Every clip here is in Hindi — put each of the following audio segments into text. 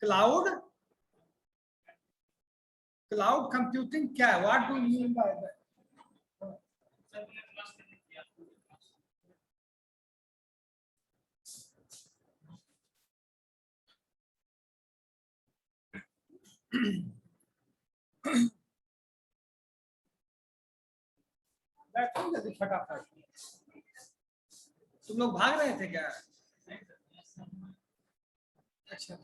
क्लाउड कंप्यूटिंग क्या है? What do you mean by that? बैठो जल्दी फटाफट। तुम लोग भाग रहे थे क्या? अच्छा,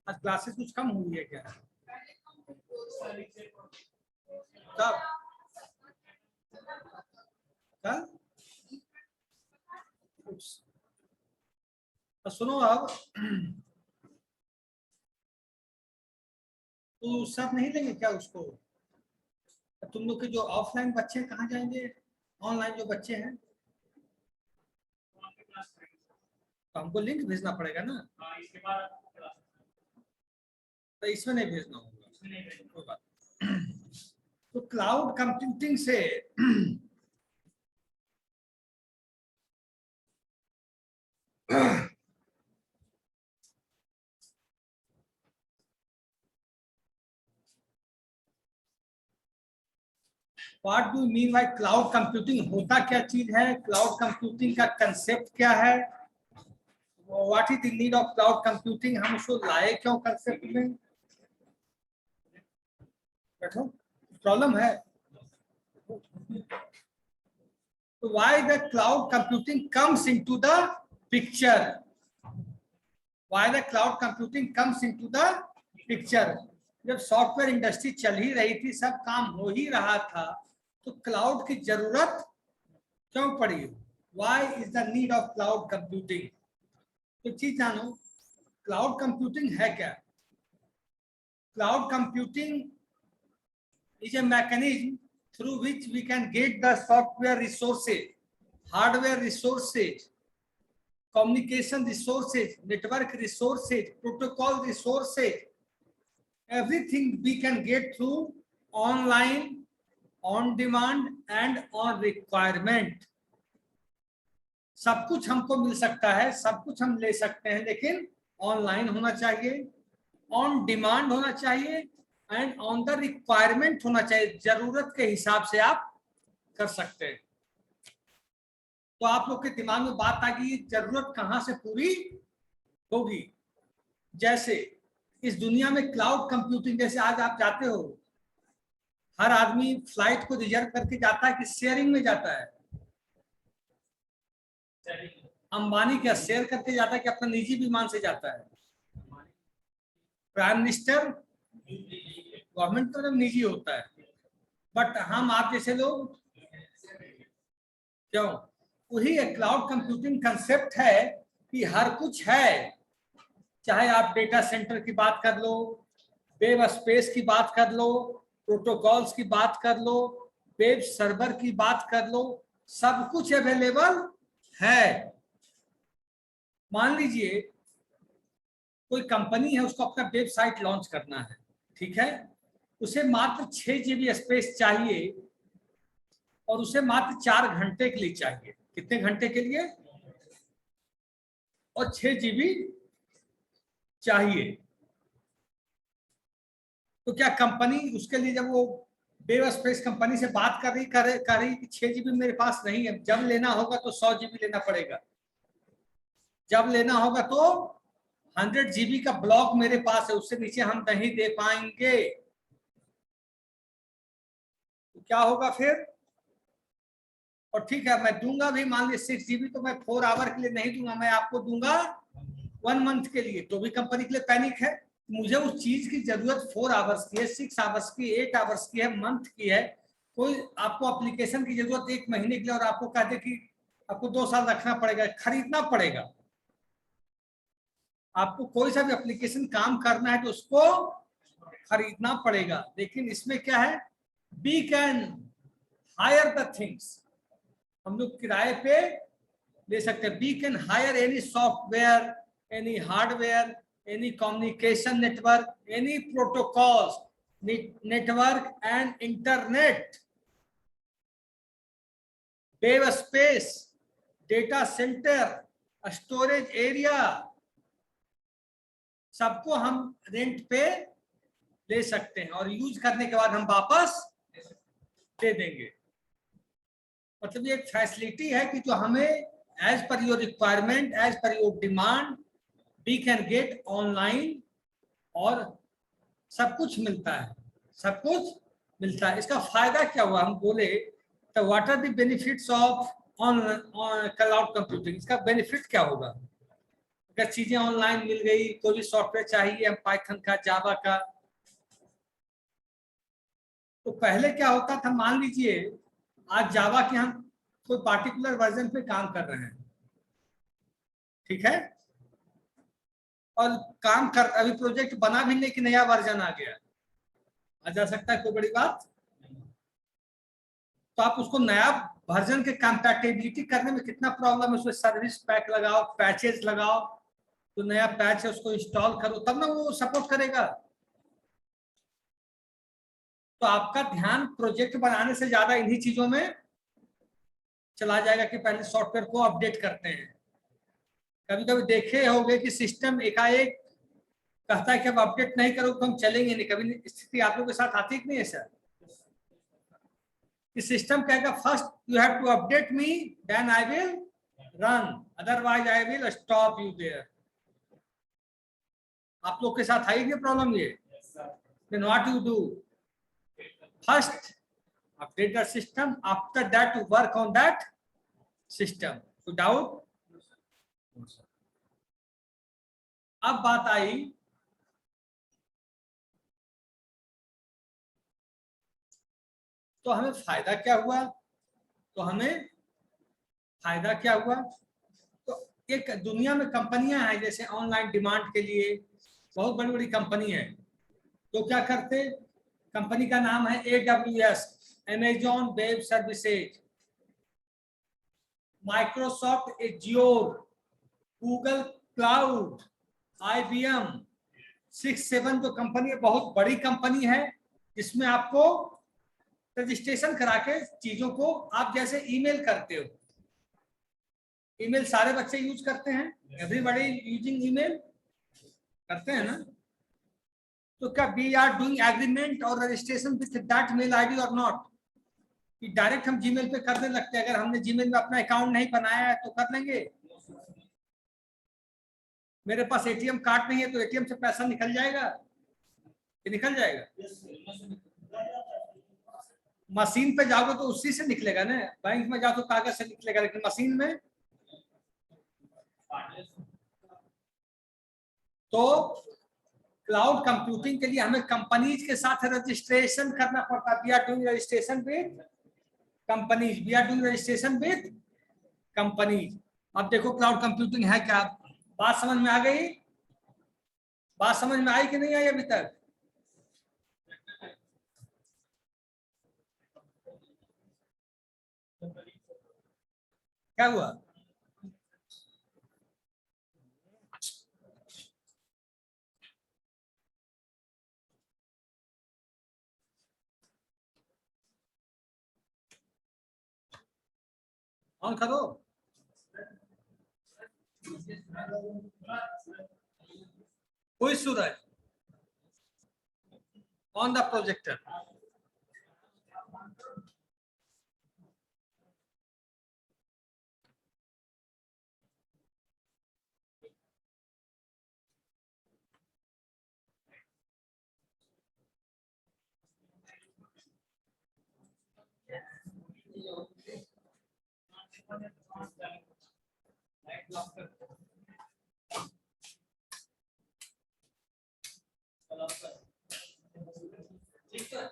आज क्लासेस कुछ कम हुई है क्या? कब? कल? तो सुनो अब, तो सर नहीं लेंगे क्या उसको? तुम लोग के जो ऑफलाइन बच्चे हैं कहाँ जाएंगे? ऑनलाइन जो बच्चे हैं तो हमको लिंक भेजना पड़ेगा ना। इसके बाद तो इसमें नहीं भेजना होगा। तो क्लाउड कंप्यूटिंग से what do mean by cloud computing? होता क्या चीज है? क्लाउड कंप्यूटिंग का कंसेप्ट क्या है? What is the need of cloud computing? हम उसको लाए क्यों कंसेप्ट में? बैठो, प्रॉब्लम है। तो why the cloud computing comes into the picture? Why the cloud computing comes into the picture? जब सॉफ्टवेयर इंडस्ट्री चल ही रही थी, सब काम हो ही रहा था, तो क्लाउड की जरूरत क्यों पड़ी? Why is the need of cloud computing? तो चीज जानो, क्लाउड कंप्यूटिंग है क्या? Cloud computing is a mechanism through which we can get the software resources, hardware resources, communication resources, network resources, protocol resources, everything we can get through online, on demand and on requirement. सब कुछ हमको मिल सकता है, सब कुछ हम ले सकते हैं, लेकिन ऑनलाइन होना चाहिए, ऑन डिमांड होना चाहिए एंड ऑन द रिक्वायरमेंट होना चाहिए। जरूरत के हिसाब से आप कर सकते हैं। तो आप लोग के दिमाग में बात आ गई, जरूरत कहां से पूरी होगी? जैसे इस दुनिया में क्लाउड कंप्यूटिंग, जैसे आज आप जाते हो, हर आदमी फ्लाइट को रिजर्व करके जाता है कि शेयरिंग में जाता है? अंबानी क्या शेयर करके जाता है कि अपना निजी विमान से जाता है? प्राइम मिनिस्टर गवर्नमेंट तो निजी होता है, बट हम आप जैसे लोग क्यों? वही क्लाउड कंप्यूटिंग कंसेप्ट है कि हर कुछ है, चाहे आप डेटा सेंटर की बात कर लो, वेब स्पेस की बात कर लो, प्रोटोकॉल्स की बात कर लो, वेब सर्वर की बात कर लो, सब कुछ अवेलेबल है। मान लीजिए कोई कंपनी है, उसको अपना वेबसाइट लॉन्च करना है, ठीक है, उसे मात्र 6 GB स्पेस चाहिए और उसे मात्र 4 घंटे के लिए चाहिए। कितने घंटे के लिए? और 6 GB चाहिए। तो क्या कंपनी उसके लिए, जब वो वेब स्पेस कंपनी से बात कर रही कि 6 GB मेरे पास नहीं है, जब लेना होगा तो 100 GB लेना पड़ेगा, जब लेना होगा तो 100 GB का ब्लॉक मेरे पास है, उससे नीचे हम नहीं दे पाएंगे। तो क्या होगा फिर? और ठीक है, मैं दूंगा भी, मान लीजिए 6 GB, तो मैं 4 आवर के लिए नहीं दूंगा, मैं आपको दूंगा 1 मंथ के लिए, तो भी कंपनी के लिए पैनिक है। मुझे उस चीज की जरूरत 4 आवर्स की है, 6 आवर्स की, 8 आवर्स की है, मंथ की है। कोई आपको एप्लीकेशन की जरूरत 1 महीने के लिए और आपको कहते कि आपको 2 साल रखना पड़ेगा, खरीदना पड़ेगा। आपको कोई सा भी एप्लीकेशन काम करना है तो उसको खरीदना पड़ेगा। लेकिन इसमें क्या है? We can hire the things, हम लोग किराए पे ले सकते हैं। We can hire any software, any hardware, any communication network, any protocols, network and internet, web space, data center, storage area, सबको हम रेंट पे ले सकते हैं और यूज करने के बाद हम वापस दे देंगे। मतलब ये एक फैसिलिटी है कि जो हमें as per your requirement, as per your demand we can get online, और सब कुछ मिलता है, सब कुछ मिलता है। इसका फायदा क्या हुआ, हम बोले तो what are the benefits of on cloud computing. इसका बेनिफिट क्या होगा, अगर चीजें ऑनलाइन मिल गई, कोई भी सॉफ्टवेयर चाहिए हम पाइथन का, जावा का, तो पहले क्या होता था, मान लीजिए आज जावा के हम कोई पार्टिकुलर वर्जन पे काम कर रहे हैं, ठीक है, और काम कर, अभी प्रोजेक्ट बना भी नहीं कि नया वर्जन आ गया, आ जा सकता है, कोई बड़ी बात। तो आप उसको नया वर्जन के कंपैटिबिलिटी करने में कितना प्रॉब्लम है, उसमें सर्विस पैक लगाओ, पैचेस लगाओ, तो नया पैच है उसको इंस्टॉल करो तब ना वो सपोर्ट करेगा। तो आपका ध्यान प्रोजेक्ट बनाने से ज्यादा इन्हीं चीजों में चला जाएगा कि पहले सॉफ्टवेयर को अपडेट करते हैं। कभी कभी देखे होंगे कि सिस्टम एकाएक कहता है कि अब अपडेट नहीं करो तो हम चलेंगे नहीं, कभी स्थिति आप लोगों के साथ आती कि नहीं है सर, कि सिस्टम कहेगा first you have to update me then I will run, otherwise I will stop you there. आप लोग के साथ आई प्रॉब्लम ये, then what you do, first update the system, after that to work on that system, तो डाउट। अब बात आई तो हमें फायदा क्या हुआ, तो हमें फायदा क्या हुआ, तो एक दुनिया में कंपनियां हैं जैसे ऑनलाइन डिमांड के लिए बहुत बड़ी बड़ी कंपनी है, तो क्या करते, कंपनी का नाम है AWS, Amazon web services, Microsoft azure, Google cloud, IBM, 6-7 जो कंपनी है, बहुत बड़ी कंपनी है, जिसमें आपको रजिस्ट्रेशन करा के चीजों को, आप जैसे ईमेल करते हो, ईमेल सारे बच्चे यूज करते हैं, एवरीबॉडी यूजिंग ईमेल करते हैं ना, तो क्या वी आर डूइंग एग्रीमेंट और registration with that mail ID और नॉट, कि डायरेक्ट हम जीमेल पे करने लगते हैं, अगर हमने जीमेल में अपना अकाउंट नहीं बनाया है तो कर लेंगे। मेरे पास ATM कार्ड नहीं है तो ATM से पैसा निकल जाएगा कि निकल जाएगा, मशीन पे जाओगे तो उसी से निकलेगा ना, बैंक में जाओ तो कागज से निकलेगा, लेकिन मशीन में तो क्लाउड कंप्यूटिंग के लिए हमें कंपनीज के साथ रजिस्ट्रेशन करना पड़ता है, we are doing registration with companies, we are doing registration with companies. अब देखो क्लाउड कंप्यूटिंग है क्या, बात समझ में आ गई, बात समझ में आई कि नहीं आई अभी तक, क्या हुआ, ऑन करो, कोई सूरज ऑन द प्रोजेक्टर, ठीक है।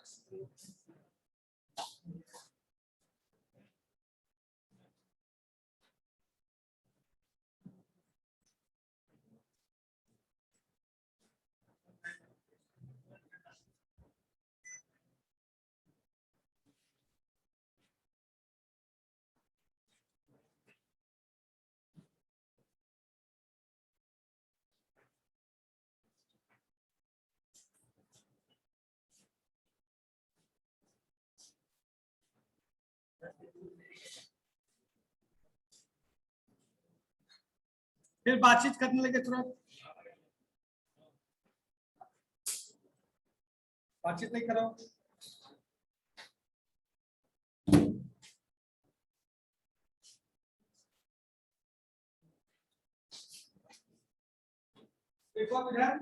फिर बातचीत करने लगे तुरंत, बातचीत नहीं करो। देखो इधर,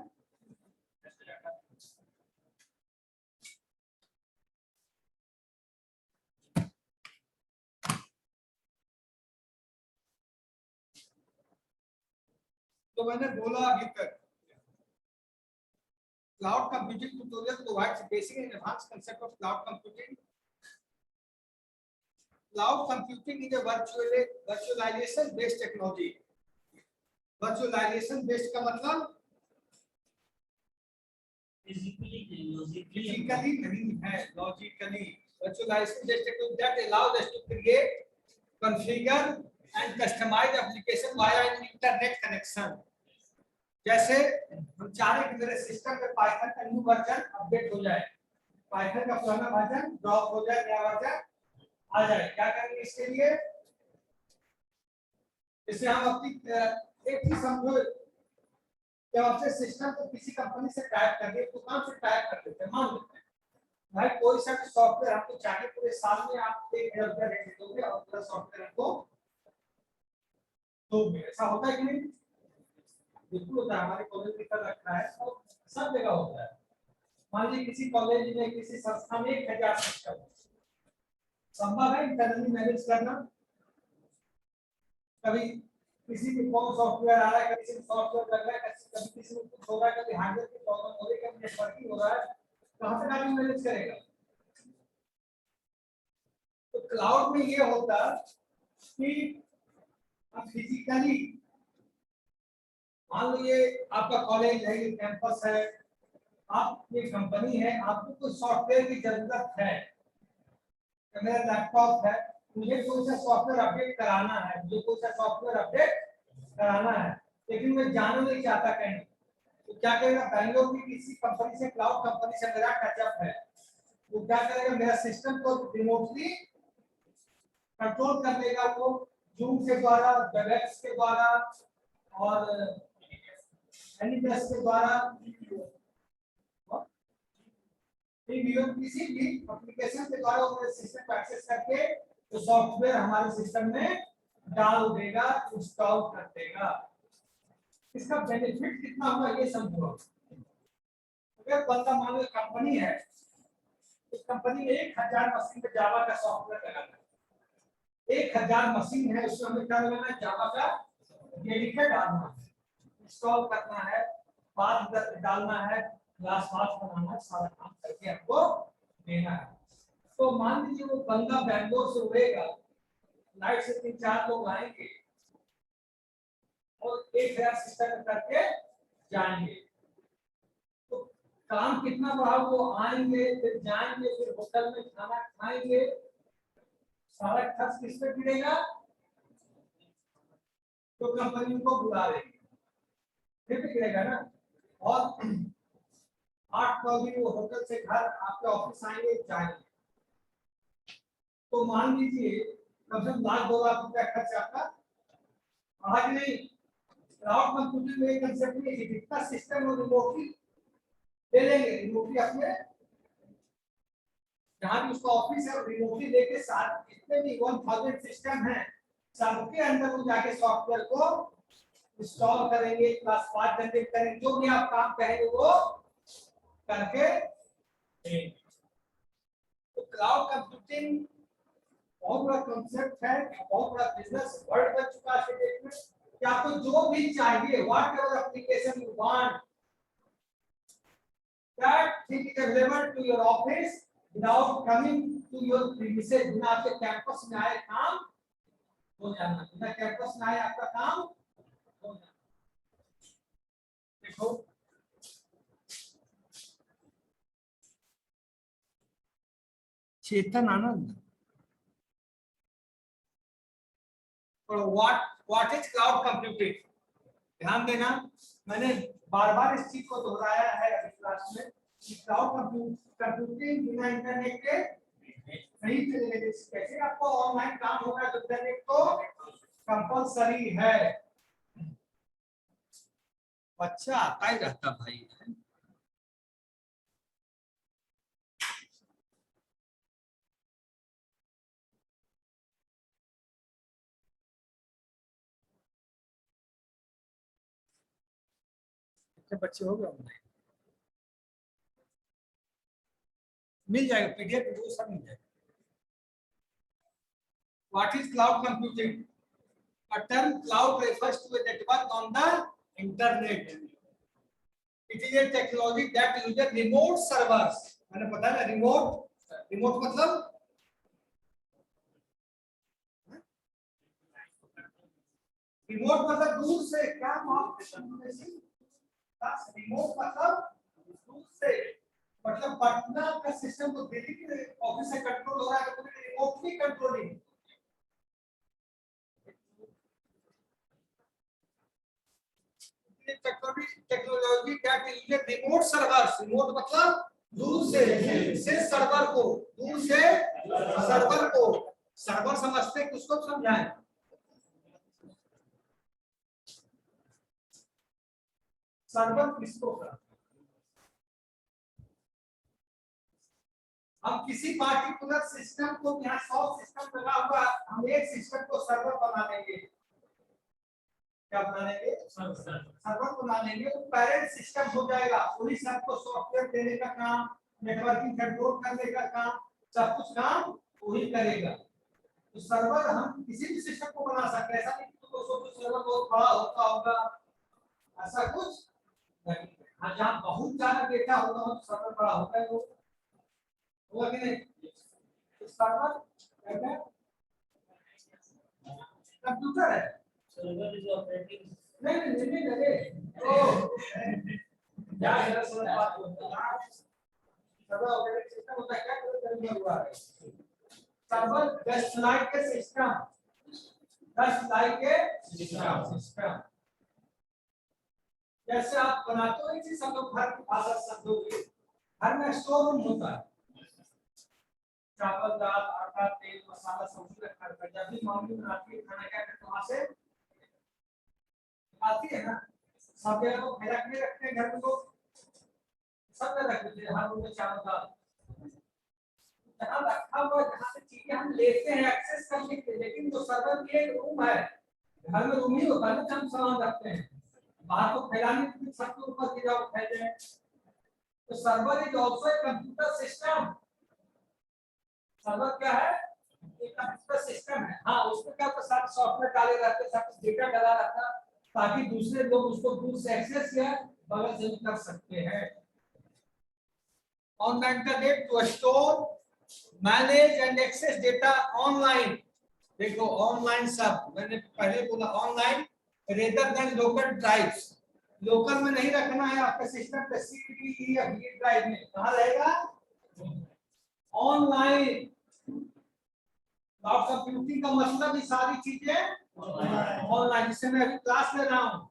तो मैंने बोला अभी तक cloud computing tutorial provides basic and advanced concept of cloud computing. Cloud computing is a virtualization based technology. Virtualization based का मतलब फिजिकली नहीं है, logically. Virtualization based technology that allows us to create, configure and customize application via an internet connection. जैसे हम चाह रहे हैं कि मेरे सिस्टम में पाइथन का न्यू वर्जन अपडेट हो जाए, पाइथन का पुराना वर्जन ड्रॉप हो जाए, नया वर्जन आ जाए, क्या करेंगे इसके लिए? जैसे हम अपनी एक ही समझो, जब आपसे सिस्टम को किसी कंपनी से टाइप करके दुकान से टाइप कर देते हैं, मान लेते हैं भाई कोई सा सॉफ्टवेयर आपको चाहिए, पूरे साल में आप 1000 रुपया रेट दोगे और पूरा सॉफ्टवेयर आपको दोगे, ऐसा होता है कि नहीं? बिल्कुल होता है, हमारे कॉलेज में कर रखा है और सब जगह होता है। मान लीजिए किसी कॉलेज में, किसी संस्था में 1000 सिस्टम संभव है इंटरनली मैनेज करना? कभी किसी में कौन सॉफ्टवेयर आ रहा है, किसी में सॉफ्टवेयर लग रहा है, कभी किसी में कुछ हो रहा है, कभी हार्डवेयर की प्रॉब्लम हो रही है, कभी नेटवर्किंग हो रहा है, कहां से आदमी मैनेज करेगा? तो क्लाउड में ये होता कि आप फिजिकली, मान लीजिए आपका कॉलेज है, ये कैंपस है, आप ये कंपनी है, आपको कुछ सॉफ्टवेयर की जरूरत है, मेरा लैपटॉप है, मुझे कोई सा सॉफ्टवेयर अपडेट कराना है, मुझे कोई सा सॉफ्टवेयर अपडेट कराना है, लेकिन मैं जाना नहीं चाहता कहीं, तो क्या करेगा? बैंगलोर की किसी कंपनी से, क्लाउड कंपनी से मेरा टचअप है, वो क्या करेगा? मेरा सिस्टम को रिमोटली कंट्रोल कर लेगा, वो जूम के द्वारा, वेबएक्स के द्वारा और एनीबेस के द्वारा, किसी भी एप्लीकेशन के द्वारा वो सिस्टम को एक्सेस करके तो सॉफ्टवेयर हमारे सिस्टम में डाल देगा, इंस्टॉल कर देगा। इसका बेनिफिट कितना होगा ये समझो। अगर बंदा मान लो कंपनी है, उस कंपनी में 1000 मशीन पे जावा का सॉफ्टवेयर लगाना है, 1000 मशीन है, उसमें हमें क्या लगाना है? जावा का डेडिकेट डालना है, इंस्टॉल करना है, पाथ डालना है, क्लास पाथ बनाना है, सारा काम करके आपको देना है। तो मान लीजिए वो बंदा बैंगलोर से उड़ेगा, नाइट से 3-4 लोग आएंगे और 1000 सिस्टम करके जाएंगे, तो काम कितना बढ़ा? वो आएंगे, फिर जाएंगे, फिर होटल में खाना खाएंगे, सारा खर्च किस पे गिरेगा? तो कंपनी को बुला लेंगे, फिर भी गिरेगा ना। और 8-9 दिन वो होटल से घर आपके ऑफिस आएंगे, जाएंगे, तो मान लीजिए कम से कम 1,00,000-2,00,000 रुपया खर्च आपका आज नहीं। क्लाउड कंप्यूटिंग में कंसेप्ट में जितना सिस्टम वो रिमोटली ले लेंगे, रिमोटली अपने जहां भी उसका ऑफिस है रिमोटली लेके साथ जितने भी 1000 सिस्टम है सबके अंदर वो जाके सॉफ्टवेयर को इंस्टॉल करेंगे, क्लास 5 जनरेट करेंगे, जो भी आप काम कहेंगे वो करके देंगे। तो क्लाउड कंप्यूटिंग बहुत बड़ा कॉन्सेप्ट है, बहुत बड़ा बिजनेस वर्ल्ड बन चुका है डेट में कि आपको जो भी चाहिए, what ever application you want, that thing is available to your office without coming to your premises, बिना आपके कैंपस में आए काम हो जाना, बिना कैंपस में आए आपका काम हो जाना। देखो चेतन आनंद, और व्हाट इज क्लाउड कंप्यूटिंग? ध्यान देना, मैंने बार-बार इस चीज को दोहराया है अभी क्लास में कि क्लाउड कंप्यूटिंग बिना इंटरनेट के नहीं चलेगा। कैसे आपको ऑनलाइन काम होगा? तो इंटरनेट तो कंपलसरी है। अच्छा आता ही रहता भाई। कितने बच्चे हो गए ऑनलाइन? मिल जाएगा पीडीएफ वीडियो सब मिल जाएगा। What is cloud computing? A term cloud refers to a network on the internet. It is a technology that uses remote servers. मैंने पता है रिमोट मतलब दूर से, क्या रिमोट मतलब दूर से, मतलब पटना का सिस्टम तो दिल्ली के ऑफिस से कंट्रोल हो रहा है, तो remotely controlling. Technology that uses remote servers. Remote मतलब दूर से सर्वर को सर्वर समझते हैं, किसको समझाएं? सर्वर किसको करते? हम किसी पार्टिकुलर सिस्टम को, यहाँ 100 सिस्टम लगा हुआ, हम एक सिस्टम को सर्वर बना देंगे। क्या बना लेंगे? सर्वर बना लेंगे, तो पेरेंट सिस्टम हो जाएगा। वही सबको सॉफ्टवेयर देने का काम, नेटवर्किंग कंट्रोल करने का काम, सब कुछ काम वही करेगा। तो सर्वर हम किसी भी सिस्टम को बना सकते हैं। ऐसा नहीं कि तुमको सोचो सर्वर बहुत बड़ा होता होगा, ऐसा कुछ नहीं। हाँ, जहाँ बहुत ज्यादा डेटा होगा तो सर्वर बड़ा होता है, वो होगा कि नहीं? तो सर्वर कंप्यूटर है, नहीं क्या बात होता है? सर्वर ऑपरेटिंग सिस्टम होता है, क्या हुआ है? Server just like a system, system जैसे आप बनाते हो इसी सब लोग घर की भाषा शब्दों के, घर में स्टोर रूम होता है, चावल दाल आटा तेल मसाला सब कुछ रखा रहता है। जब भी मम्मी बनाती है खाना, क्या करते हैं वहां से आती है ना, सब जगह को फैला के रखते हैं घर में, तो सब जगह रखते हैं हर रूम में चावल दाल, जहाँ रखा हुआ, जहाँ से चीजें हम लेते हैं एक्सेस करने के लिए। लेकिन जो सर्वर भी एक रूम है, घर में रूम ही होता है ना, हम सामान रखते हैं, बाहर को फैलाने के लिए छत के ऊपर गिरा फैल जाए। तो server is also a computer system. Server क्या है? एक कंप्यूटर सिस्टम है। हाँ, उसमें क्या होता है, साथ सॉफ्टवेयर डाले रहते हैं, सब डेटा डाला रहता है, ताकि दूसरे लोग उसको दूर से एक्सेस या बगल से भी कर सकते हैं। On the internet to store, manage and access data online. देखो ऑनलाइन सब मैंने पहले बोला, online rather than local drives. Local में नहीं रखना है आपका सिस्टम पे, सीडी या वी ड्राइव में कहां रहेगा? ऑनलाइन। क्लाउड कंप्यूटिंग का मतलब ये सारी चीजें ऑनलाइन। जिससे मैं अभी क्लास ले रहा हूँ,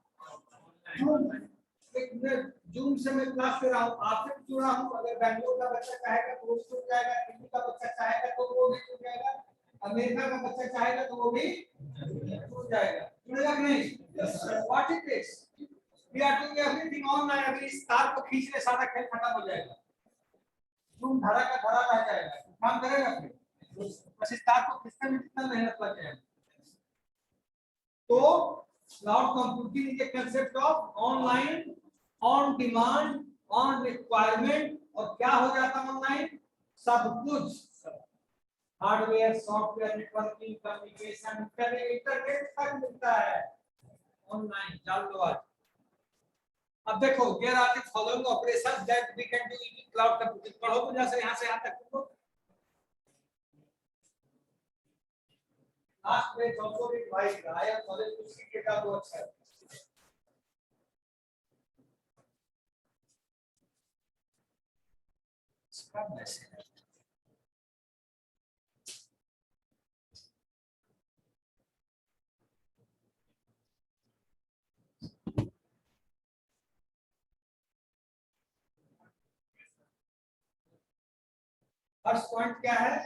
जूम से मैं क्लास ले रहा हूँ, आपसे जुड़ा हूँ। अगर बैंगलोर का बच्चा चाहेगा तो वो जुड़ जाएगा, दिल्ली का बच्चा चाहेगा तो वो भी जुड़ जाएगा, अमेरिका का बच्चा चाहेगा तो वो भी जुड़ जाएगा। जुड़ेगा कि नहीं? What it is, we are doing everything online. अभी इस तार को खींचने सारा खेल खत्म हो जाएगा, जूम धरा का धरा रह जाएगा, काम करेगा फिर बस इस तार को खींचने में कितना मेहनत लग जाएगा। तो cloud computing is a concept of online, on demand, on requirement. और क्या हो जाता है ऑनलाइन? सब कुछ, hardware software networking communication internet तक मिलता है ऑनलाइन। चल दो आज। अब देखो, there are the following operations that we can do in cloud computing. पढ़ो तो जैसे यहां से यहां तक तुमको लास्ट में ऑल्सो रिवाइज आया नॉलेज कुछ सीखेगा वो अच्छा है। इसका मैसेज फर्स्ट पॉइंट क्या है?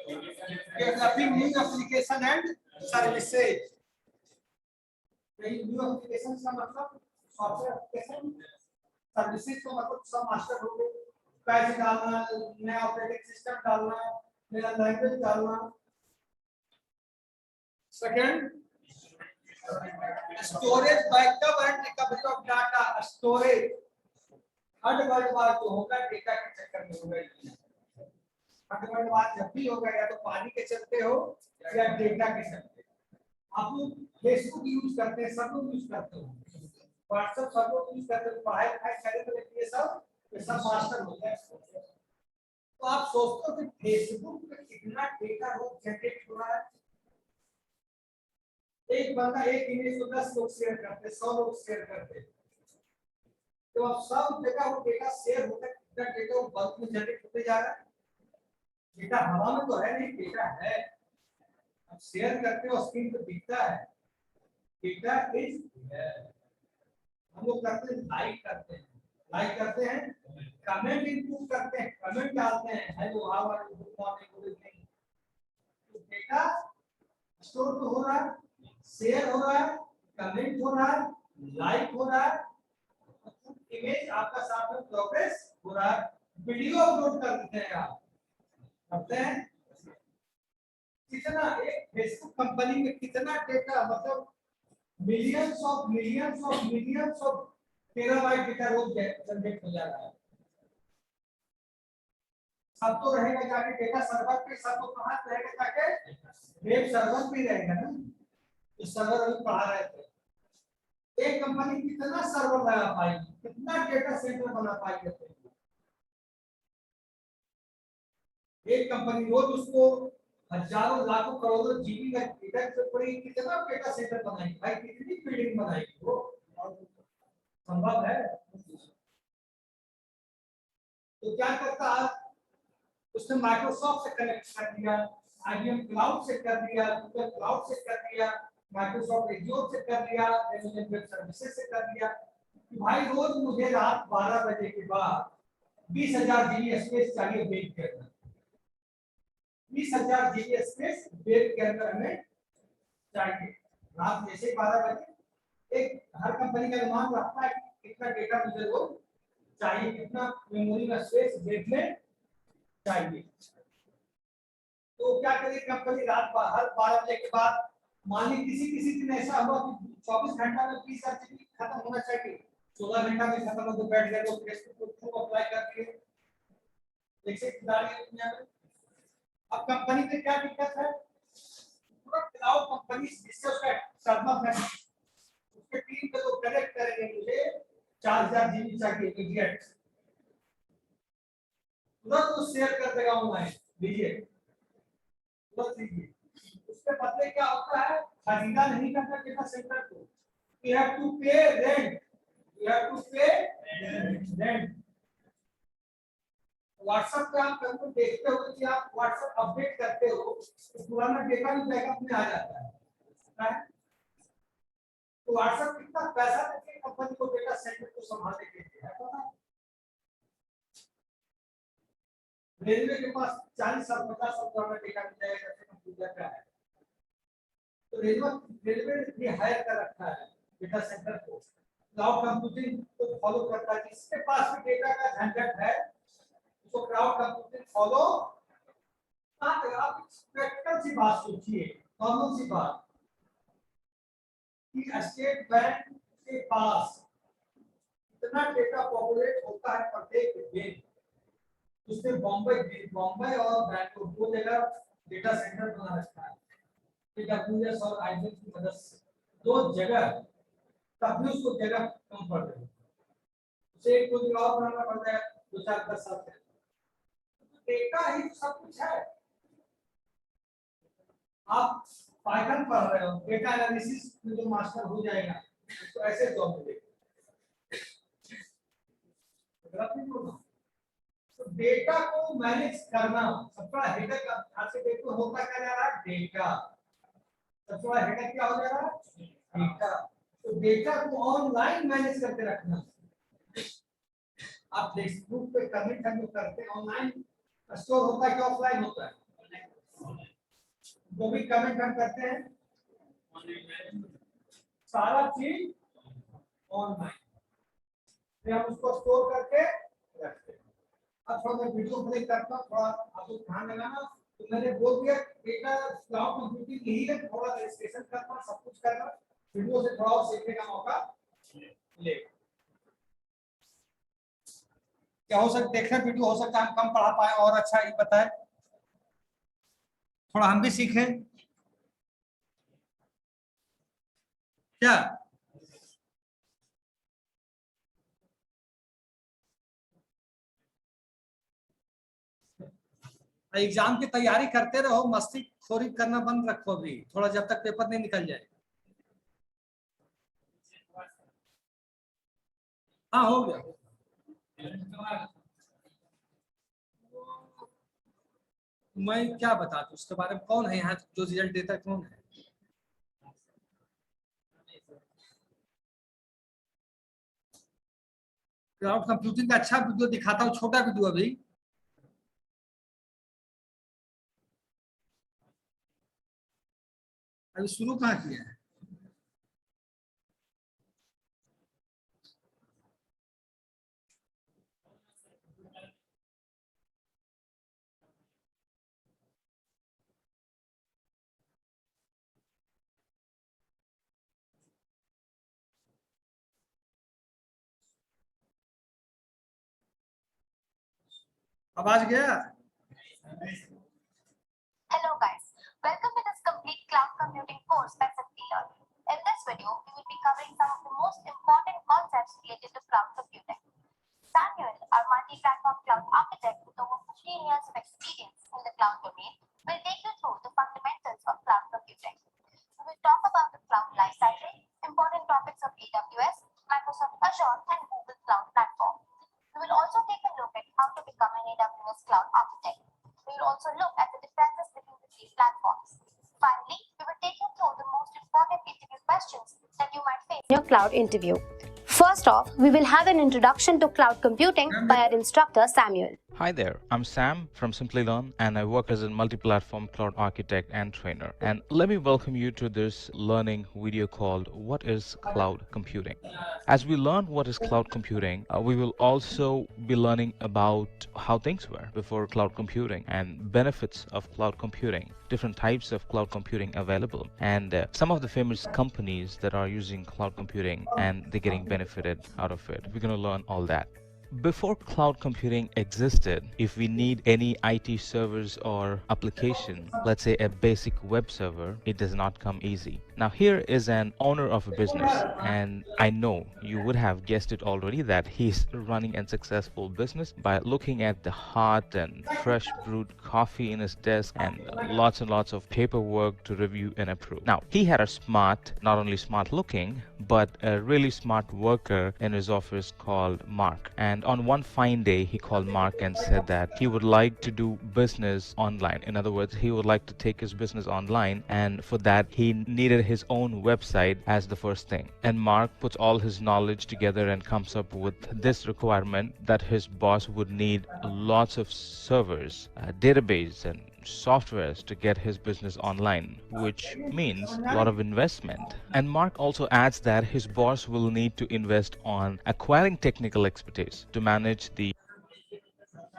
Developing new application and services. New application का मतलब सॉफ्टवेयर एप्लीकेशन सर्विसेज तो मतलब सब मास्टर हो गए, कैसे डालना, नया ऑपरेटिंग सिस्टम डालना, नया लैंग्वेज डालना। Second, storage backup and recovery of data. Storage हर बार जो होगा डेटा के चक्कर में होगा। हर बार जब भी होगा या तो पानी के चलते हो या डेटा के चलते। आप लोग फेसबुक यूज करते हैं, सब लोग यूज करते हो, व्हाट्सएप सब लोग यूज करते हैं, पढ़ाई लिखाई करे तो ये सब मास्टर हो गए। तो आप सोचते हो कि फेसबुक पे कितना डेटा रोज जनरेट हो रहा है। एक बंदा एक इमेज को 10 लोग शेयर करते, 100 लोग शेयर करते, तो अब सब जगह वो डेटा शेयर होता है, कितना डेटा वो बल्क में जनरेट होते जा रहा है। डेटा हवा में तो है नहीं, डेटा है, अब शेयर करते हो स्क्रीन पे दिखता है, डेटा इज हम लोग करते हैं, लाइक करते हैं, कमेंट इनपुट करते हैं, कमेंट डालते हैं, hello how are you, good morning, good evening. तो डेटा स्टोर तो हो रहा है, शेयर हो रहा है, कमेंट हो रहा है, लाइक हो रहा है, इमेज आपका साथ में प्रोग्रेस हो रहा है, वीडियो अपलोड कर देते हैं आप करते हैं। कितना एक फेसबुक कंपनी में कितना डेटा, मतलब मिलियंस ऑफ टेराबाइट डेटा रोज जनरेट हो जा रहा है। सब तो रहेगा जाके डेटा सर्वर पे, सब तो कहां रहेगा जाके वेब सर्वर पे रहेगा ना, तो सर्वर अभी पढ़ा रहे थे। एक कंपनी कितना सर्वर लगा पाएगी, कितना डेटा सेंटर बना पाएगी। एक कंपनी रोज उसको हजारों लाखों करोड़ों जीबी का डेटा से पड़ी, कितना डेटा सेंटर बनाएगी भाई, कितनी बिल्डिंग बनाएगी वो, संभव है। तो क्या करता है, उसने माइक्रोसॉफ्ट से कनेक्ट कर दिया, आईबीएम क्लाउड से कर दिया, गूगल क्लाउड से कर दिया, माइक्रोसॉफ्ट एज्योर से कर दिया, एमेजन वेब सर्विसेज से कर दिया कि भाई रोज मुझे रात 12 बजे के बाद 20,000 जीबी स्पेस चाहिए वेब के अंदर, 20,000 जीबी स्पेस वेब के अंदर हमें चाहिए। रात जैसे 12 बजे एक हर कंपनी का अनुमान रखता है कि कितना डेटा मुझे रोज चाहिए, कितना मेमोरी का स्पेस वेब में चाहिए। तो क्या करेगी कंपनी, रात हर 12 बजे के बाद, मान ली किसी दिन ऐसा हुआ कि 24 घंटा में 20,000 जीबी खत्म होना चाहिए, 16 घंटा में खत्म हो तो बैठ गए तो फेसबुक को अप्लाई कर दिए, जैसे खिलाड़ी है दुनिया में। अब कंपनी में क्या दिक्कत है, पूरा क्लाउड कंपनी जिससे उसका सर्वर है, उसके टीम पे तो कनेक्ट करेंगे, मुझे 4,000 जीबी चाहिए इमीडिएट, तुरंत वो शेयर कर देगा ऑनलाइन, लीजिए तुरंत लीजिए। उसके बदले क्या होता है, खरीदा नहीं करना डेटा सेंटर को, you have to pay rent, you have to pay rent। WhatsApp पे आप कभी देखते हो कि आप व्हाट्सएप अपडेट करते हो तो पुराना डेटा भी बैकअप में आ जाता है। तो व्हाट्सएप कितना पैसा देके कंपनी को डेटा सेंटर को संभालने के लिए है पता है। रेलवे के पास 40 साल 50 साल पुराना डेटा मिल जाएगा जैसे कंप्यूटर का है, तो रेलवे ने हायर कर रखा है डेटा सेंटर को, क्लाउड कंप्यूटिंग को फॉलो करता है। जिसके पास भी डेटा का झंझट है उसको क्लाउड कंप्यूटिंग फॉलो। आप प्रैक्टिकल सी बात सोचिए, कॉमन सी बात कि स्टेट बैंक के पास इतना डेटा पॉपुलेट होता है प्रत्येक दिन, उसने बॉम्बे और बैंगलोर दो जगह डेटा सेंटर बना रखा है, AWS और IBM की मदद से दो जगह, तब भी उसको जगह कम पड़ रही है, उसे एक कोई और बनाना पड़ता है 2-4 साल से। डेटा ही सब कुछ है। आप पाइथन पढ़ रहे हो, डेटा एनालिसिस में जो मास्टर हो जाएगा तो ऐसे जॉब मिलेगा। तो डेटा को मैनेज करना सबका हेडेक, आज से देखो होता क्या जा रहा है, डेटा सबसे बड़ा हेडेक क्या हो जा रहा है, डेटा। तो डेटा को ऑनलाइन मैनेज करके रखना। आप फेसबुक पे कमेंट हम करते हैं, ऑनलाइन स्टोर होता है कि ऑफलाइन होता है, जो भी कमेंट हम करते हैं सारा चीज ऑनलाइन। फिर हम उसको स्टोर करके रखते हैं। अब थोड़ा मैं वीडियो प्ले करता हूँ, थोड़ा आप लोग ध्यान लगाना। तो मैंने बोल दिया बेटा क्लाउड कंप्यूटिंग यही है, थोड़ा रजिस्ट्रेशन करना, सब कुछ करना, वीडियो से थोड़ा और सीखने का मौका मिलेगा। क्या हो सकता देखना वीडियो, हो सकता है हम कम पढ़ा पाए और अच्छा ही बताए, थोड़ा हम भी सीखें क्या। एग्जाम की तैयारी करते रहो, मस्ती खोरी करना बंद रखो अभी थोड़ा, जब तक पेपर नहीं निकल जाए। हाँ हो गया। मैं क्या बता दूं उसके बारे में, कौन है यहाँ जो रिजल्ट देता है, कौन है। क्लाउड कंप्यूटिंग का अच्छा वीडियो दिखाता हूँ, छोटा वीडियो अभी। अभी शुरू कहाँ किया है। आवाज गया। Hello guys, welcome to this complete cloud computing course by Sakti Learning. In this video, we will be covering some of the most important concepts related to cloud computing. Samuel, our multi-platform cloud architect with over 15 years of experience in the cloud domain, will take you through the fundamentals of cloud computing. We will talk about the cloud lifecycle, important topics of AWS, Microsoft Azure, and Google Cloud Platform. We will also take a look at how to become an AWS cloud architect. We will also look at the differences between the three platforms. Finally, we will take you through the most important interview questions that you might face in your cloud interview. First off, we will have an introduction to cloud computing by our instructor Samuel. Hi there, I'm Sam from Simplilearn and I work as a multi-platform cloud architect and trainer. And let me welcome you to this learning video called What is Cloud Computing? As we learn what is cloud computing, we will also be learning about how things were before cloud computing and benefits of cloud computing, different types of cloud computing available, and some of the famous companies that are using cloud computing and they're getting benefited out of it. We're going to learn all that. Before cloud computing existed, if we need any IT servers or application, let's say a basic web server, it does not come easy. Now here is an owner of a business, and I know you would have guessed it already that he's running a successful business by looking at the hot and fresh brewed coffee in his desk and lots of paperwork to review and approve. Now he had a smart, not only smart looking, but a really smart worker in his office called Mark. And on one fine day, he called Mark and said that he would like to do business online. In other words, he would like to take his business online, and for that, he needed his own website as the first thing. And Mark puts all his knowledge together and comes up with this requirement that his boss would need lots of servers, database, and softwares to get his business online, which means a lot of investment. And Mark also adds that his boss will need to invest on acquiring technical expertise to manage the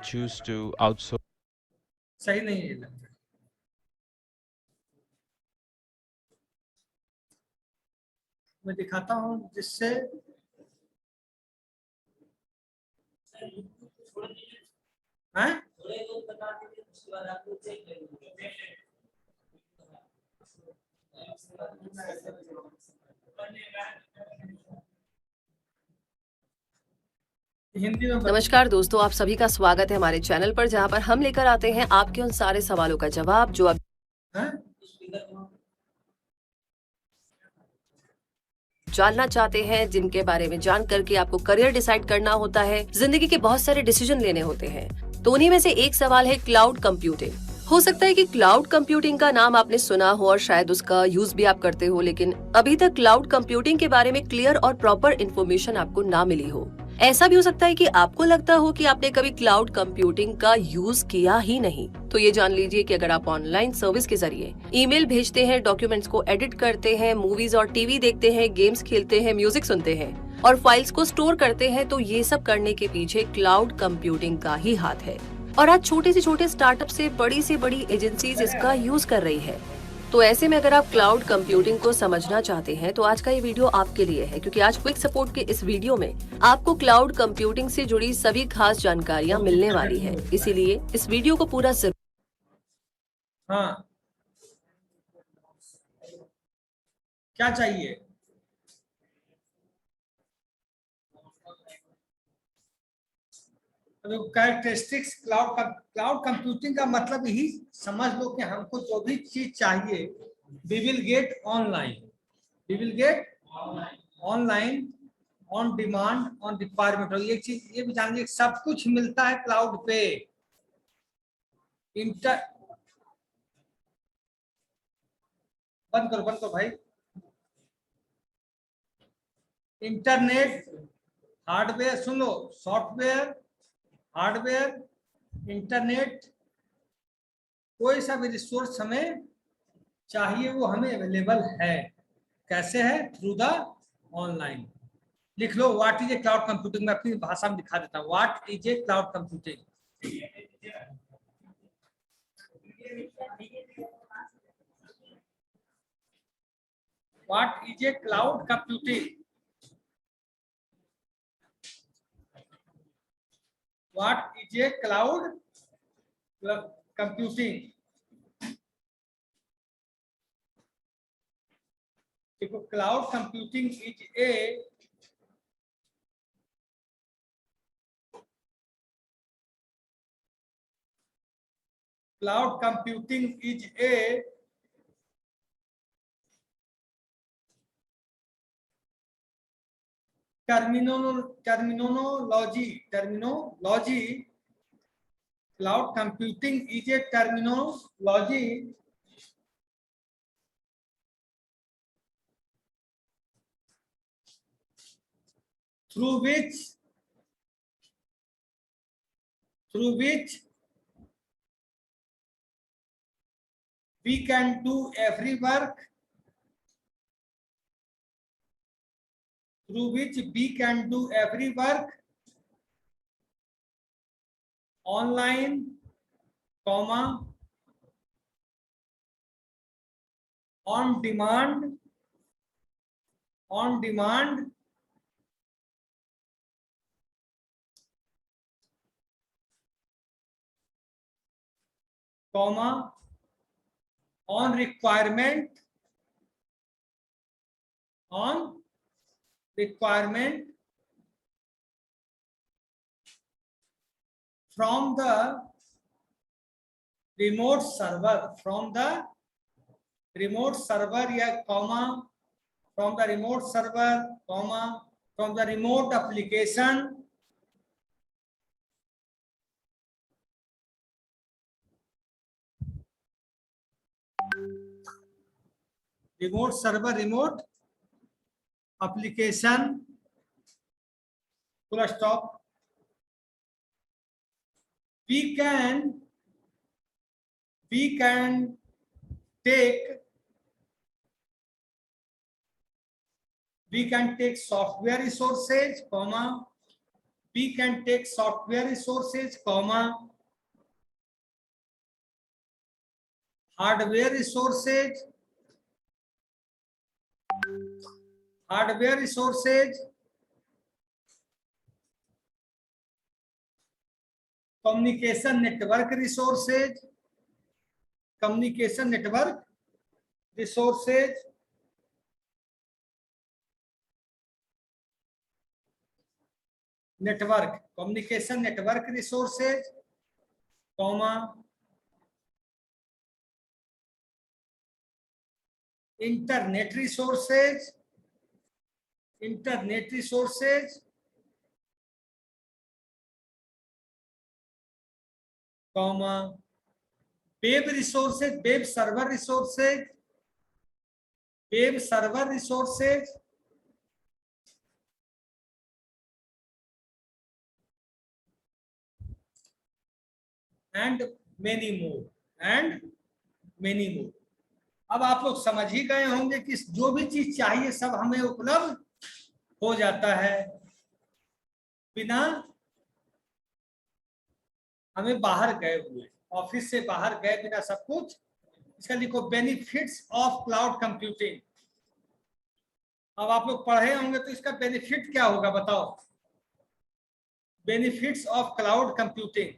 choose to outsource. सही नहीं है लगता। मैं दिखाता हूँ जिससे हैं? हिंदी में नमस्कार दोस्तों, आप सभी का स्वागत है हमारे चैनल पर, जहां पर हम लेकर आते हैं आपके उन सारे सवालों का जवाब जो आप जानना चाहते हैं, जिनके बारे में जान करके आपको करियर डिसाइड करना होता है, जिंदगी के बहुत सारे डिसीजन लेने होते हैं। तो उन्हीं में से एक सवाल है क्लाउड कंप्यूटिंग। हो सकता है कि क्लाउड कंप्यूटिंग का नाम आपने सुना हो और शायद उसका यूज भी आप करते हो, लेकिन अभी तक क्लाउड कंप्यूटिंग के बारे में क्लियर और प्रॉपर इन्फॉर्मेशन आपको ना मिली हो। ऐसा भी हो सकता है कि आपको लगता हो कि आपने कभी क्लाउड कंप्यूटिंग का यूज किया ही नहीं। तो ये जान लीजिए कि अगर आप ऑनलाइन सर्विस के जरिए ईमेल भेजते हैं, डॉक्यूमेंट्स को एडिट करते हैं, मूवीज और टीवी देखते हैं, गेम्स खेलते हैं, म्यूजिक सुनते हैं और फाइल्स को स्टोर करते हैं, तो ये सब करने के पीछे क्लाउड कंप्यूटिंग का ही हाथ है। और आज छोटे से छोटे स्टार्टअप से बड़ी एजेंसीज इसका यूज कर रही है। तो ऐसे में अगर आप क्लाउड कंप्यूटिंग को समझना चाहते हैं तो आज का ये वीडियो आपके लिए है, क्योंकि आज क्विक सपोर्ट के इस वीडियो में आपको क्लाउड कंप्यूटिंग से जुड़ी सभी खास जानकारियां मिलने वाली है। इसीलिए इस वीडियो को पूरा जरूर। हाँ, क्या चाहिए? कैरेक्टरिस्टिक्स क्लाउड कंप्यूटिंग का मतलब यही समझ लो कि हमको जो भी चीज चाहिए we will get online on demand on requirement. और ये चीज ये भी जान लीजिए सब कुछ मिलता है क्लाउड पे। बंद करो भाई। इंटरनेट, हार्डवेयर, सुन लो, सॉफ्टवेयर, हार्डवेयर, इंटरनेट, कोई सा भी रिसोर्स हमें चाहिए वो हमें अवेलेबल है। कैसे है? Through the online. लिख लो what is a cloud computing. मैं अपनी भाषा में दिखा देता हूँ। What is a cloud computing? What is a cloud computing? What is a cloud computing? देखो, cloud computing is a cloud computing is a terminology. Cloud computing is a terminology through which we can do every work, online, on demand, on requirement, from the remote server, या from the remote server, from the remote application, remote server, remote application, full stop. We can take software resources, hardware resources, communication network resources, communication network resources, internet resources, web resources, web server resources, and many more and many more. अब आप लोग समझ ही गए होंगे कि जो भी चीज चाहिए सब हमें उपलब्ध हो जाता है, बिना हमें बाहर गए हुए, ऑफिस से बाहर गए बिना सब कुछ। इसका लिखो बेनिफिट्स ऑफ क्लाउड कंप्यूटिंग। अब आप लोग पढ़े होंगे तो इसका बेनिफिट क्या होगा बताओ। बेनिफिट्स ऑफ क्लाउड कंप्यूटिंग,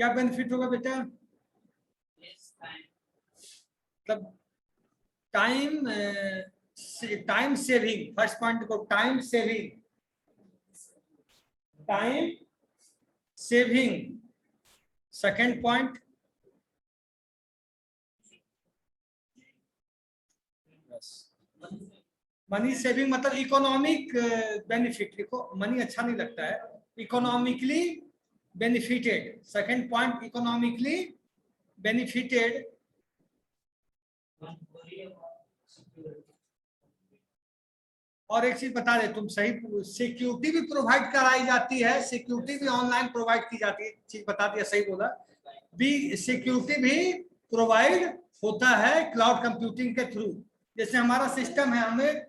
क्या बेनिफिट होगा बेटा? मतलब time, time saving. First point को time saving, time saving. Second point money saving, मतलब इकोनॉमिक बेनिफिट। देखो मनी अच्छा नहीं लगता है, economically benefited. Second point economically benefited. और एक चीज बता दे, तुम सही, सिक्योरिटी भी प्रोवाइड कराई जाती है, सिक्योरिटी भी ऑनलाइन प्रोवाइड की जाती है। चीज बता दिया, सही बोला भी, सिक्योरिटी भी प्रोवाइड होता है क्लाउड कंप्यूटिंग के थ्रू। जैसे हमारा सिस्टम है, हमें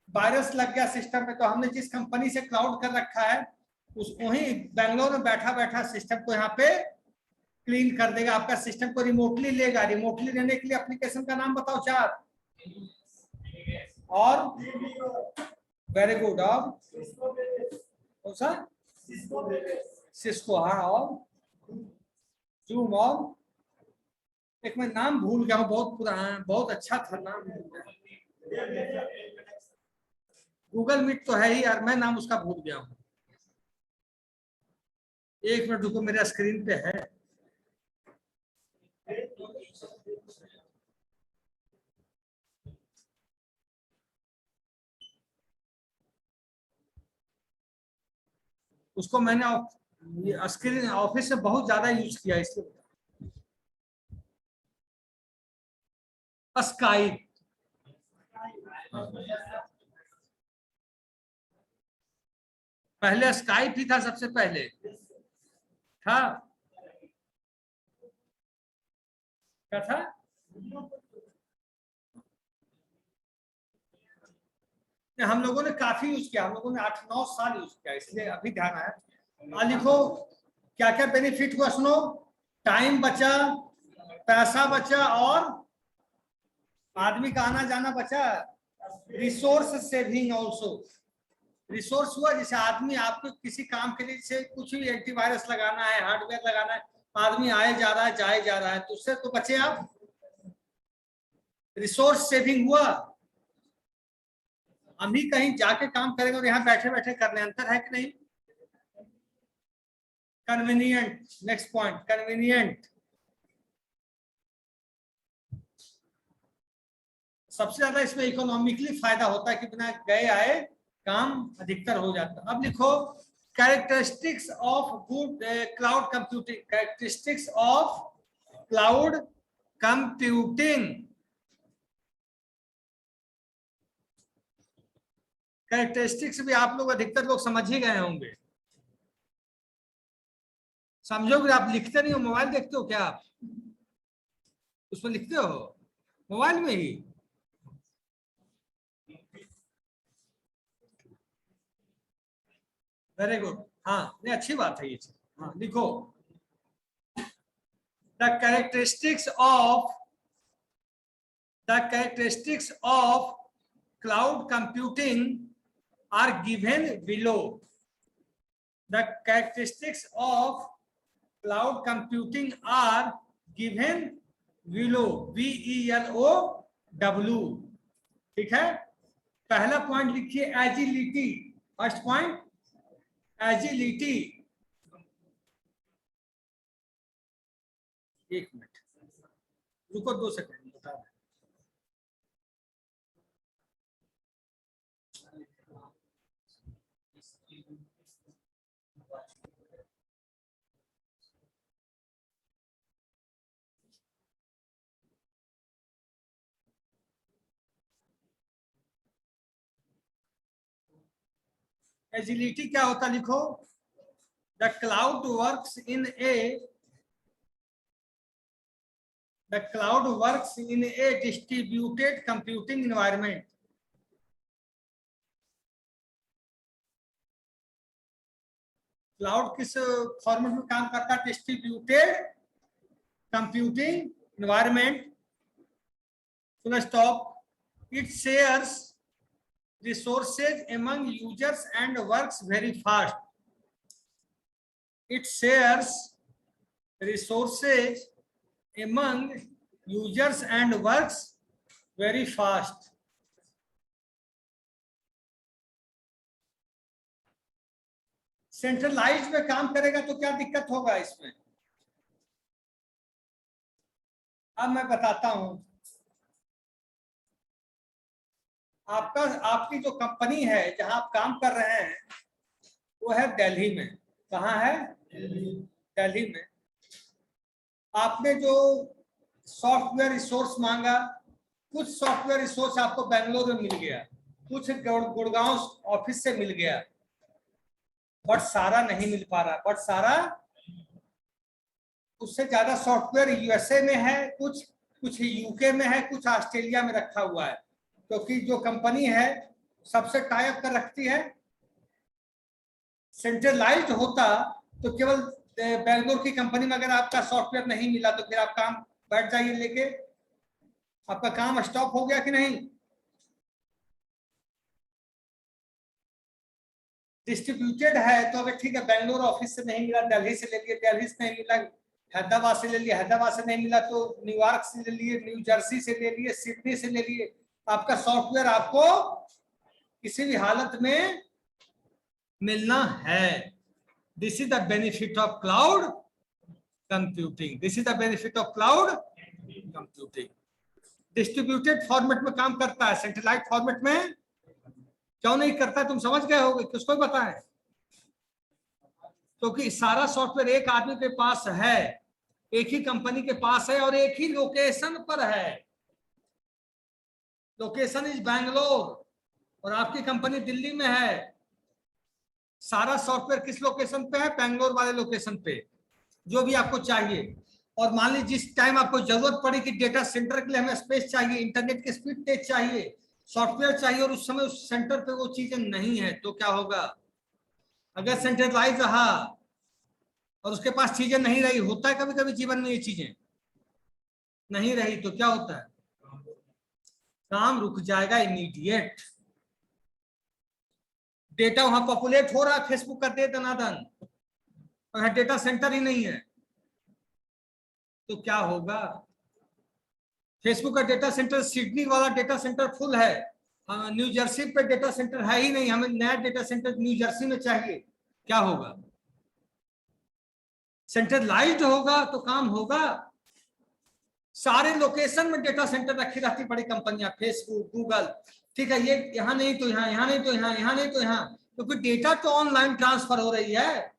वायरस लग गया सिस्टम में, तो हमने जिस कंपनी से क्लाउड कर रखा है उस वहीं बैंगलोर में बैठा बैठा सिस्टम को यहाँ पे क्लीन कर देगा। आपका सिस्टम को रिमोटली लेगा। रिमोटली लेने के लिए एप्लीकेशन का नाम बताओ चार। और वेरी गुड, और कौन सा? सिस्को, हाँ। और जूम, और एक मैं नाम भूल गया हूँ, बहुत पुराना, बहुत अच्छा था नाम। गूगल मीट तो है ही यार, मैं नाम उसका भूल गया हूँ। एक मिनट रुको, मेरे स्क्रीन पे है। उसको मैंने स्क्रीन ऑफिस से बहुत ज्यादा यूज किया, इसलिए। स्काइप, पहले स्काइप ही था, सबसे पहले था। क्या था? हम लोगों ने काफी यूज किया, हम लोगों ने 8-9 साल यूज किया, इसलिए अभी ध्यान आया। लिखो क्या क्या बेनिफिट हुआ, सुनो। टाइम बचा, पैसा बचा, और आदमी का आना जाना बचा। रिसोर्स सेविंग ऑल्सो, रिसोर्स हुआ, जैसे आदमी आपको किसी काम के लिए, जैसे कुछ भी एंटीवायरस लगाना है, हार्डवेयर लगाना है, आदमी आए जा रहा है, जाए जा रहा है, तो उससे तो बचे आप। रिसोर्स सेविंग हुआ। हम भी कहीं जाके काम करेंगे और यहाँ बैठे बैठे करने, अंतर है कि नहीं? Convenient, next point, convenient. सबसे ज्यादा इसमें इकोनॉमिकली फायदा होता है कि बिना गए आए काम अधिकतर हो जाता है। अब लिखो characteristics of good cloud computing, characteristics of cloud computing. Characteristics भी आप लोग अधिकतर लोग समझ ही गए होंगे। समझोगे? आप लिखते नहीं हो, मोबाइल देखते हो क्या आप? उसमें लिखते हो मोबाइल में ही? वेरी गुड, हाँ, नहीं अच्छी बात है ये चीज। हाँ लिखो, the characteristics of cloud computing are given below. The characteristics of cloud computing are given below, BELOW। ठीक है, पहला पॉइंट लिखिए एजिलिटी। First point agility. एक मिनट रुको, 2 सेकंड बता रहे। एजिलिटी क्या होता, लिखो, the cloud works in A The cloud works in a distributed computing environment. Cloud किस फॉर्मेट में काम करता है? Distributed computing environment, full stop. It shares resources among users and works very fast. It shares resources among users and works very fast. Centralize में काम करेगा तो क्या दिक्कत होगा इसमें? अब मैं बताता हूं। आपकी जो कंपनी है जहां आप काम कर रहे हैं वो है दिल्ली में। कहाँ है? दिल्ली में। आपने जो सॉफ्टवेयर रिसोर्स मांगा, कुछ सॉफ्टवेयर रिसोर्स आपको बेंगलोर में मिल गया, कुछ गुड़गांव ऑफिस से मिल गया, बट सारा नहीं मिल पा रहा। बट सारा, उससे ज्यादा सॉफ्टवेयर यूएसए में है, कुछ यूके में है, कुछ ऑस्ट्रेलिया में रखा हुआ है, क्योंकि जो कंपनी है सबसे टाई अप कर रखती है। सेंट्रलाइज्ड होता तो केवल बेंगलोर की कंपनी में अगर आपका सॉफ्टवेयर नहीं मिला तो फिर आप काम बैठ जाइए लेके, आपका काम स्टॉप हो गया कि नहीं? डिस्ट्रीब्यूटेड है तो अगर ठीक है, बेंगलोर ऑफिस से नहीं मिला, दिल्ली से ले लिए, दिल्ली से नहीं मिला, हैदराबाद से ले लिए, हैदराबाद से नहीं मिला तो न्यूयॉर्क से ले लिए, न्यू जर्सी से ले लिए, सिडनी से ले लिए, आपका सॉफ्टवेयर आपको किसी भी हालत में मिलना है। This is the benefit of cloud computing. This is the benefit of cloud computing. Distributed format में काम करता है, सेंट्रलाइज्ड फॉर्मेट में क्यों नहीं करता? तुम समझ गए होगे, किसको पता है? क्योंकि सारा सॉफ्टवेयर एक आदमी के पास है, एक ही कंपनी के पास है और एक ही लोकेशन पर है। लोकेशन इज बैंगलोर और आपकी कंपनी दिल्ली में है। सारा सॉफ्टवेयर किस लोकेशन पे है? बैंगलोर वाले लोकेशन पे, जो भी आपको चाहिए। और मान लीजिए जिस टाइम आपको जरूरत पड़ी कि डेटा सेंटर के लिए हमें स्पेस चाहिए, इंटरनेट की स्पीड तेज चाहिए, सॉफ्टवेयर चाहिए, और उस समय उस सेंटर पे वो चीजें नहीं है, तो क्या होगा? अगर सेंट्रलाइज रहा और उसके पास चीजें नहीं रही, होता है कभी कभी जीवन में ये चीजें नहीं रही, तो क्या होता है? काम रुक जाएगा इमीडिएट। डेटा वहां पॉपुलेट हो रहा है, फेसबुक का दे दनादन, और डेटा सेंटर ही नहीं है, तो क्या होगा? फेसबुक का डेटा सेंटर, सिडनी वाला डेटा सेंटर फुल है, न्यू जर्सी पे डेटा सेंटर है ही नहीं, हमें नया डेटा सेंटर न्यू जर्सी में चाहिए, क्या होगा? सेंट्रलाइज्ड होगा तो काम होगा। सारे लोकेशन में डेटा सेंटर रखी रहती बड़ी कंपनियां, फेसबुक, गूगल, ठीक है, ये यहाँ नहीं तो यहाँ, यहाँ नहीं तो यहाँ, यहाँ नहीं तो यहाँ, क्योंकि डेटा तो ऑनलाइन ट्रांसफर हो रही है।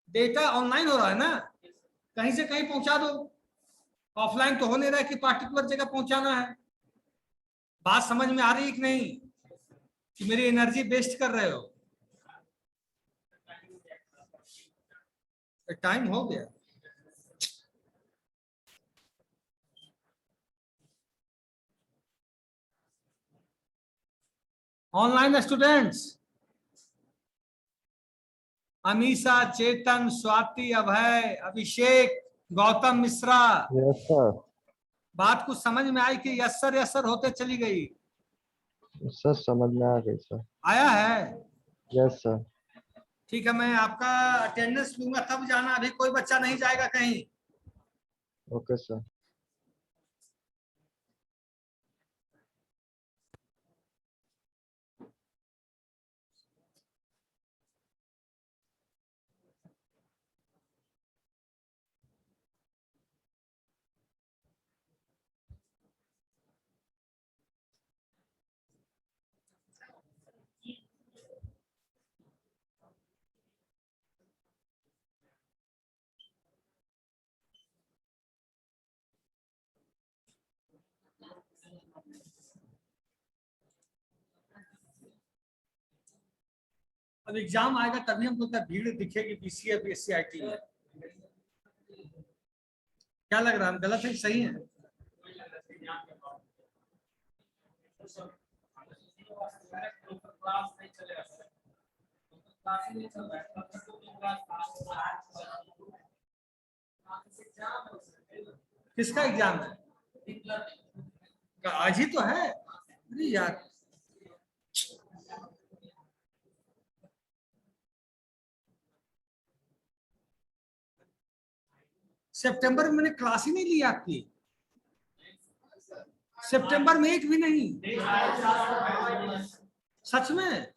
डेटा ऑनलाइन हो रहा है ना, कहीं से कहीं पहुंचा दो। ऑफलाइन तो हो नहीं रहा है कि पार्टिकुलर जगह पहुंचाना है। बात समझ में आ रही है कि नहीं, कि मेरी एनर्जी वेस्ट कर रहे हो? टाइम हो गया। ऑनलाइन स्टूडेंट्स, अमीषा, चेतन, स्वाति, अभय, अभिषेक, गौतम मिश्रा, यस सर। बात कुछ समझ में आई कि यस सर होते चली गई? सर समझ में आ गई सर। आया है? Yes sir. ठीक है, मैं आपका अटेंडेंस लूंगा तब जाना, अभी कोई बच्चा नहीं जाएगा कहीं। Okay sir. अब एग्जाम आएगा तभी हमको लगता है भीड़ दिखेगी बीसीए बीएससी में। क्या लग रहा है, हम गलत है कि सही है? किसका एग्जाम है? आज ही तो है। अरे यार, सितंबर में मैंने क्लास ही नहीं ली आपकी। सितंबर में एक भी नहीं। सच में?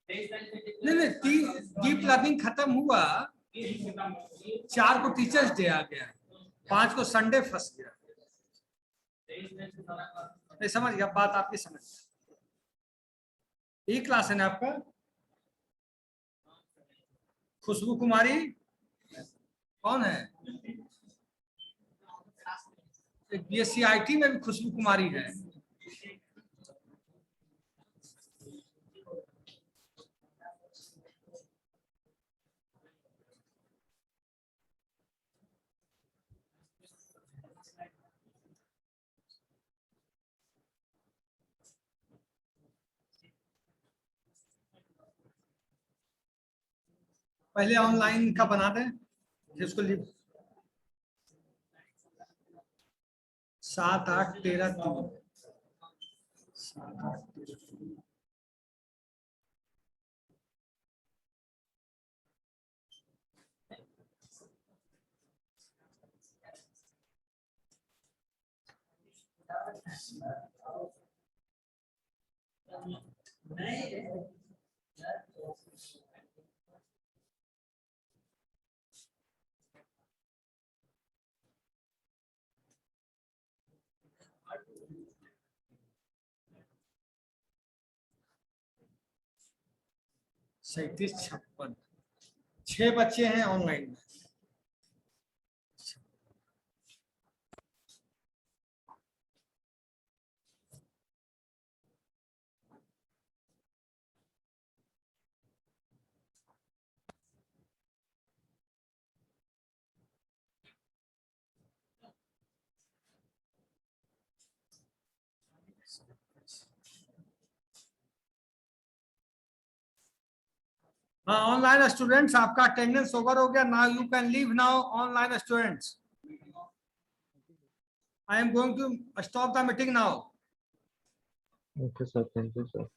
नहीं नहीं, डीप लर्निंग खत्म हुआ, 4 को टीचर्स डे आ गया, 5 को संडे फंस गया। नहीं समझ गया बात आपकी, समझ गया। एक क्लास है ना आपका? खुशबू कुमारी कौन है? बीएससी आईटी में भी खुशबू कुमारी है। पहले ऑनलाइन का बना दें, फिर उसको 7, 8, 13, 3। सैतीस 56, 6 बच्चे हैं ऑनलाइन में। हाँ, ऑनलाइन स्टूडेंट्स, आपका अटेंडेंस ओवर हो गया। Now you can leave now, online students. I am going to stop the meeting now. Okay, sir. Thank you, sir.